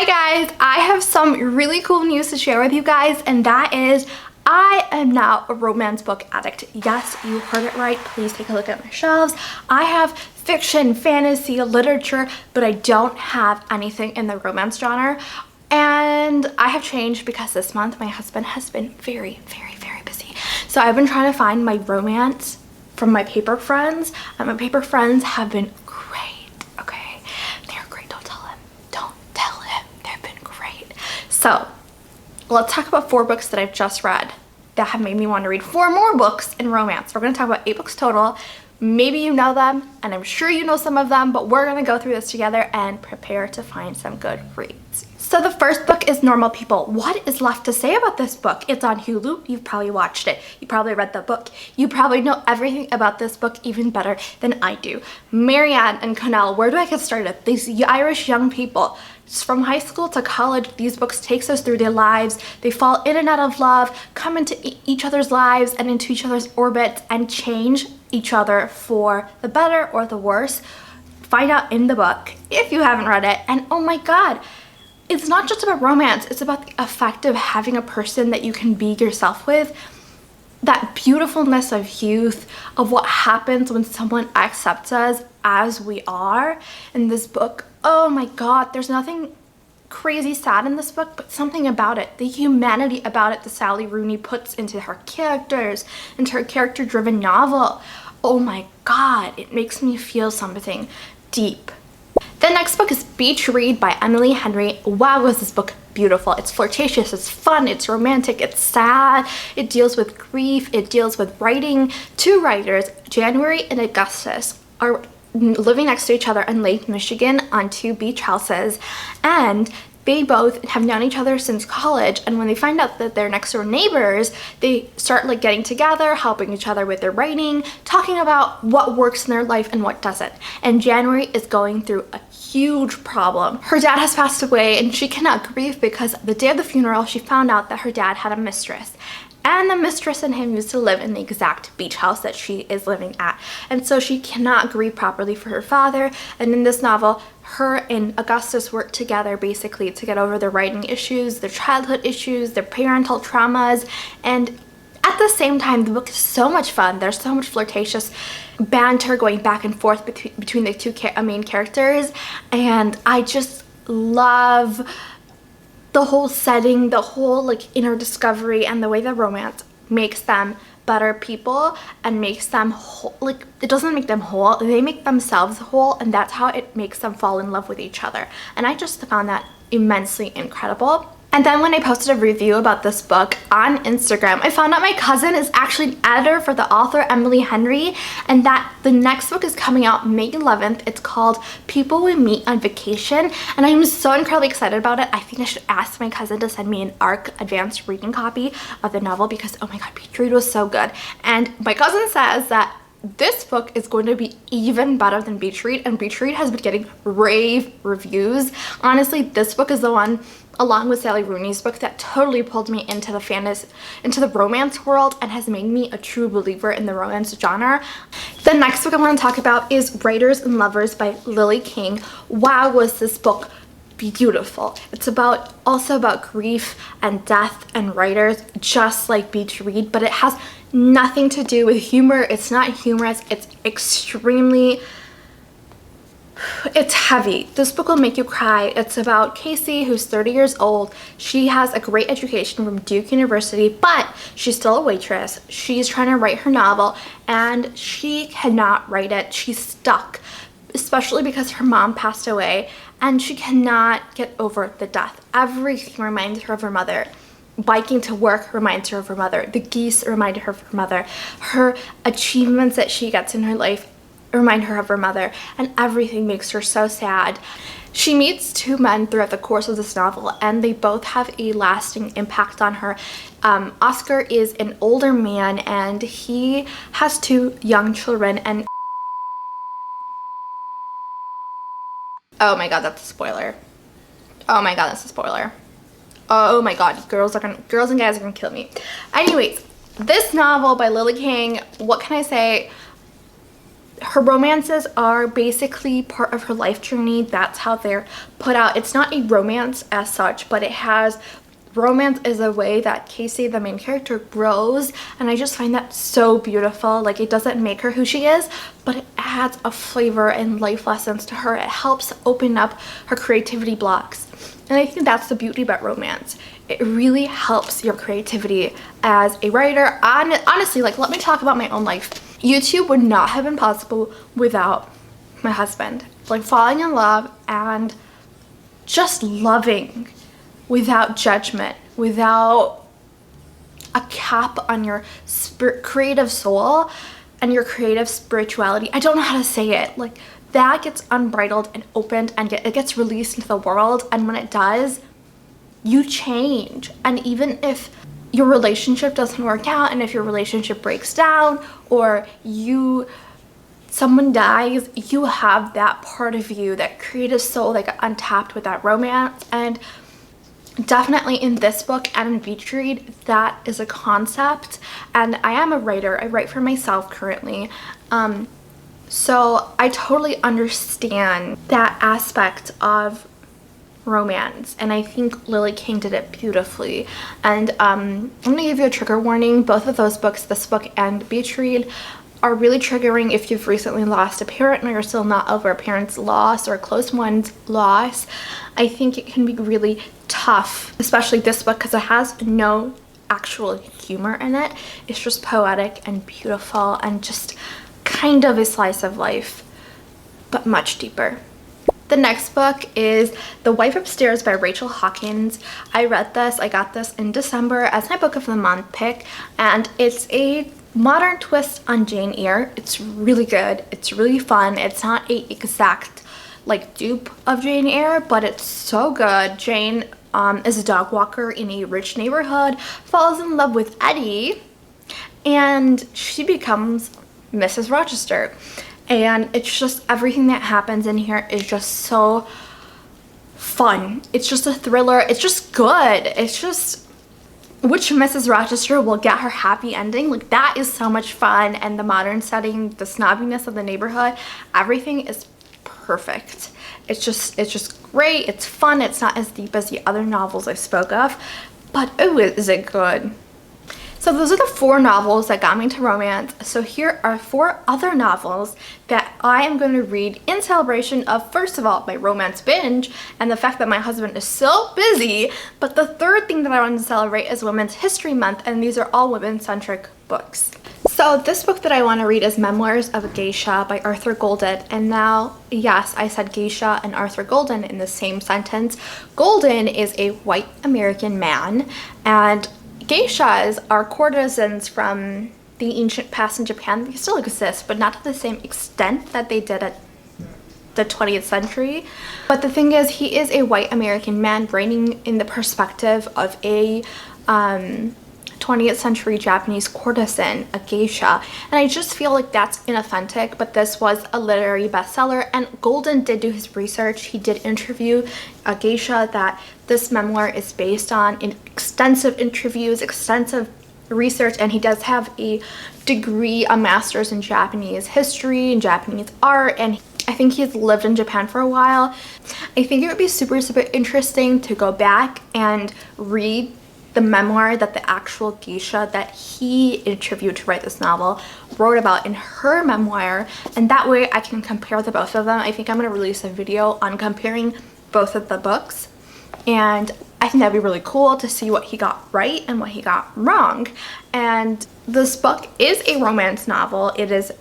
Hi guys, I have some really cool news to share with you guys, and that is I am now a romance book addict. Yes, you heard it right. Please take a look at my shelves. I have fiction, fantasy, literature, but I don't have anything in the romance genre. And I have changed because this month my husband has been very busy. So I've been trying to find my romance from my paper friends, and my paper friends have been great, okay? They're great. Don't tell him. Don't tell him. They've been great. So let's talk about 4 books that I've just read that have made me want to read 4 more books in romance. We're going to talk about 8 books total. Maybe you know them, and I'm sure you know some of them, but we're going to go through this together and prepare to find some good reads. So the first book is Normal People. What is left to say about this book? It's on Hulu. You've probably watched it. You probably read the book. You probably know everything about this book even better than I do. Marianne and Connell, where do I get started? These Irish young people, from high school to college, these books takes us through their lives. They fall in and out of love, come into each other's lives and into each other's orbits, and change each other for the better or the worse. Find out in the book if you haven't read it. And oh my god, it's not just about romance, it's about the effect of having a person that you can be yourself with. That beautifulness of youth, of what happens when someone accepts us as we are. In this book, oh my god, there's nothing crazy sad in this book, but something about it, the humanity about it that Sally Rooney puts into her characters, into her character-driven novel. Oh my god, it makes me feel something deep. The next book is Beach Read by Emily Henry. Wow, was this book beautiful. It's flirtatious, it's fun, it's romantic, it's sad, it deals with grief, it deals with writing. 2 writers, January and Augustus, are living next to each other in Lake Michigan on 2 beach houses, and they both have known each other since college, and when they find out that they're next door neighbors, they start like getting together, helping each other with their writing, talking about what works in their life and what doesn't. And January is going through a huge problem. Her dad has passed away and she cannot grieve because the day of the funeral she found out that her dad had a mistress. And the mistress and him used to live in the exact beach house that she is living at. And so she cannot grieve properly for her father. And in this novel, her and Augustus work together basically to get over their writing issues, their childhood issues, their parental traumas. And at the same time, the book is so much fun. There's so much flirtatious banter going back and forth between the 2 main characters. And I just love the whole setting, the whole like inner discovery, and the way the romance makes them better people and makes them whole. Like, it doesn't make them whole, they make themselves whole, and that's how it makes them fall in love with each other. And I just found that immensely incredible. And then when I posted a review about this book on Instagram, I found out my cousin is actually an editor for the author Emily Henry, and that the next book is coming out May 11th. It's called People We Meet on Vacation, and I'm so incredibly excited about it. I think I should ask my cousin to send me an ARC advanced reading copy of the novel because, oh my god, Beach Read was so good. And my cousin says that this book is going to be even better than Beach Read, and Beach Read has been getting rave reviews. Honestly, this book is the one, along with Sally Rooney's book, that totally pulled me into the fantasy, into the romance world, and has made me a true believer in the romance genre. The next book I want to talk about is Writers and Lovers by Lily King. Wow, was this book beautiful. It's also about grief and death and writers, just like Beach Read, but it has nothing to do with humor. It's not humorous. It's it's heavy. This book will make you cry. It's about Casey, who's 30 years old. She has a great education from Duke University, but she's still a waitress. She's trying to write her novel and she cannot write it. She's stuck, especially because her mom passed away, and she cannot get over the death. Everything reminds her of her mother. Biking to work reminds her of her mother. The geese remind her of her mother. Her achievements that she gets in her life remind her of her mother, and everything makes her so sad. She meets 2 men throughout the course of this novel, and they both have a lasting impact on her. Oscar is an older man, and he has 2 young children, and oh my god, that's a spoiler. Oh my god, that's a spoiler. Oh my god, girls and guys are gonna kill me. Anyways, this novel by Lily King, what can I say? her romances are basically part of her life journey. That's how they're put out. It's not a romance as such, but it has romance is a way that Casey, the main character, grows, and I just find that so beautiful. Like, it doesn't make her who she is, but it adds a flavor and life lessons to her. It helps open up her creativity blocks, and I think that's the beauty about romance. It really helps your creativity as a writer. Honestly, like, let me talk about my own life. YouTube would not have been possible without my husband. Like, falling in love and just loving without judgment, without a cap on your creative soul and your creative spirituality. I don't know how to say it. Like, that gets unbridled and opened, and it gets released into the world, and when it does, you change. And even if your relationship doesn't work out, and if your relationship breaks down, or someone dies, you have that part of you, that creative soul that got untapped with that romance. And definitely in this book and in Beach Read, that is a concept. And I am a writer. I write for myself currently. So I totally understand that aspect of romance, and I think Lily King did it beautifully. And I'm gonna give you a trigger warning. Both of those books, this book and Beach Read, are really triggering if you've recently lost a parent or you're still not over a parent's loss or a close one's loss. I think it can be really tough, especially this book, because it has no actual humor in it. It's just poetic and beautiful and just kind of a slice of life, but much deeper. The next book is The Wife Upstairs by Rachel Hawkins. I got this in December as my book of the month pick, and it's a modern twist on Jane Eyre. It's really good. It's really fun. It's not a exact like dupe of Jane Eyre, but it's so good. Jane is a dog walker in a rich neighborhood, falls in love with Eddie, and she becomes Mrs. Rochester. And it's just, everything that happens in here is just so fun. It's just a thriller. It's just good. It's just, which Mrs. Rochester will get her happy ending? Like, that is so much fun. And the modern setting, the snobbiness of the neighborhood, everything is perfect. It's just great. It's fun. It's not as deep as the other novels I spoke of, but oh, is it good. So those are the 4 novels that got me into romance. So here are 4 other novels that I am going to read in celebration of, first of all, my romance binge and the fact that my husband is so busy. But the third thing that I want to celebrate is Women's History Month, and these are all women-centric books. So this book that I want to read is Memoirs of a Geisha by Arthur Golden. And now, yes, I said geisha and Arthur Golden in the same sentence. Golden is a white American man, and geishas are courtesans from the ancient past in Japan. They still exist, but not to the same extent that they did at the 20th century. But the thing is, he is a white American man writing in the perspective of a 20th century Japanese courtesan, a geisha. And I just feel like that's inauthentic, but this was a literary bestseller, and Golden did do his research. He did interview a geisha that this memoir is based on, in extensive interviews, extensive research, and he does have a degree, a master's in Japanese history and Japanese art, and I think he's lived in Japan for a while. I think it would be super interesting to go back and read the memoir that the actual geisha that he interviewed to write this novel wrote about in her memoir, and that way I can compare the both of them. I think I'm going to release a video on comparing both of the books, and I think that'd be really cool to see what he got right and what he got wrong. And this book is a romance novel. It is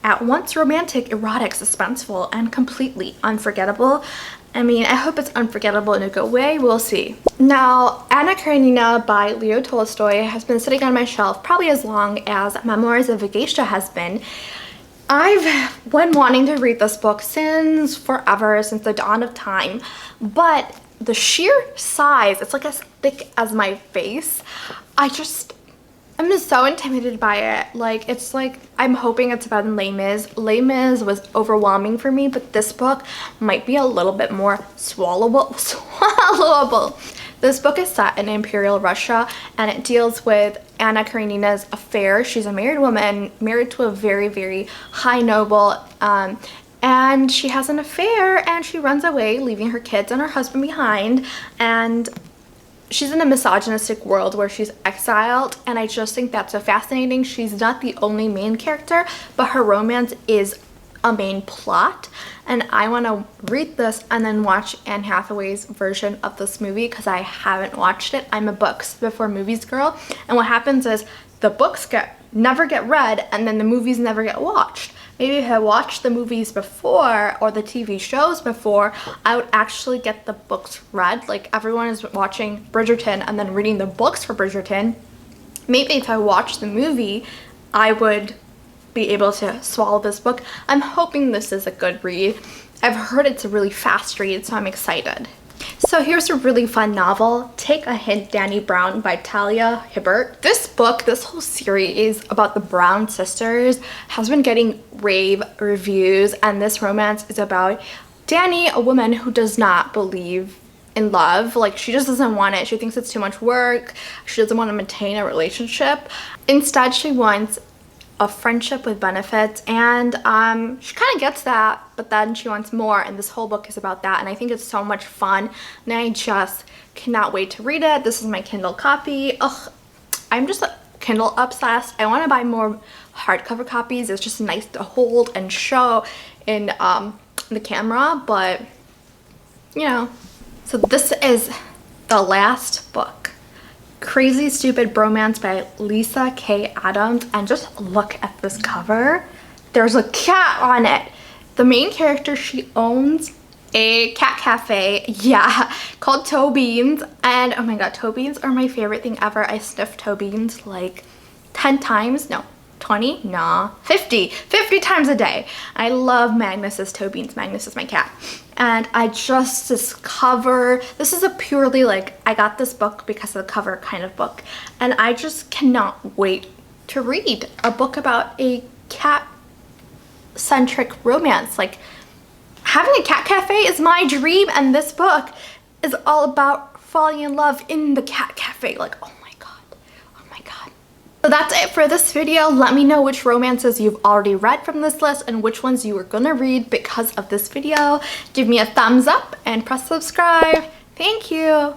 at once romantic, erotic, suspenseful, and completely unforgettable. I mean, I hope it's unforgettable in a good way. We'll see. Now, Anna Karenina by Leo Tolstoy has been sitting on my shelf probably as long as Memoirs of a Geisha has been. I've been wanting to read this book since forever, since the dawn of time, but the sheer size, it's like as thick as my face. I'm just so intimidated by it. Like, it's like, I'm hoping it's better than Les Mis. Les Mis was overwhelming for me, but this book might be a little bit more swallowable. This book is set in Imperial Russia, and it deals with Anna Karenina's affair. She's a married woman, married to a very high noble And she has an affair and she runs away, leaving her kids and her husband behind. And she's in a misogynistic world where she's exiled, and I just think that's so fascinating. She's not the only main character, but her romance is a main plot, and I want to read this and then watch Anne Hathaway's version of this movie because I haven't watched it. I'm a books before movies girl, and what happens is the books never get read and then the movies never get watched. Maybe if I watched the movies before or the TV shows before, I would actually get the books read. Like everyone is watching Bridgerton and then reading the books for Bridgerton. Maybe if I watched the movie, I would be able to swallow this book. I'm hoping this is a good read. I've heard it's a really fast read, so I'm excited. So here's a really fun novel, Take a Hint, Dani Brown by Talia Hibbert. This book, this whole series about the Brown sisters has been getting rave reviews, and this romance is about Dani, a woman who does not believe in love. Like, she just doesn't want it. She thinks it's too much work. She doesn't want to maintain a relationship. Instead, she wants a friendship with benefits, and she kind of gets that, but then she wants more, and this whole book is about that, and I think it's so much fun, and I just cannot wait to read it. This is my Kindle copy. Ugh, I'm just Kindle obsessed. I want to buy more hardcover copies. It's just nice to hold and show in the camera, but you know. So this is the last book, Crazy Stupid Bromance by Lisa K. Adams, and just look at this cover. There's a cat on it. The main character, she owns a cat cafe, yeah, called Toe Beans, and oh my god, Toe Beans are my favorite thing ever. I sniff Toe Beans like 10 times, no, 20, nah, 50 times a day. I love Magnus's Toe Beans. Magnus is my cat. And I just, this cover, this is a purely like, I got this book because of the cover kind of book, and I just cannot wait to read a book about a cat-centric romance. Like, having a cat cafe is my dream, and this book is all about falling in love in the cat cafe. Like, oh my god, oh my god. So that's it for this video. Let me know which romances you've already read from this list and which ones you are gonna read because of this video. Give me a thumbs up and press subscribe. Thank you.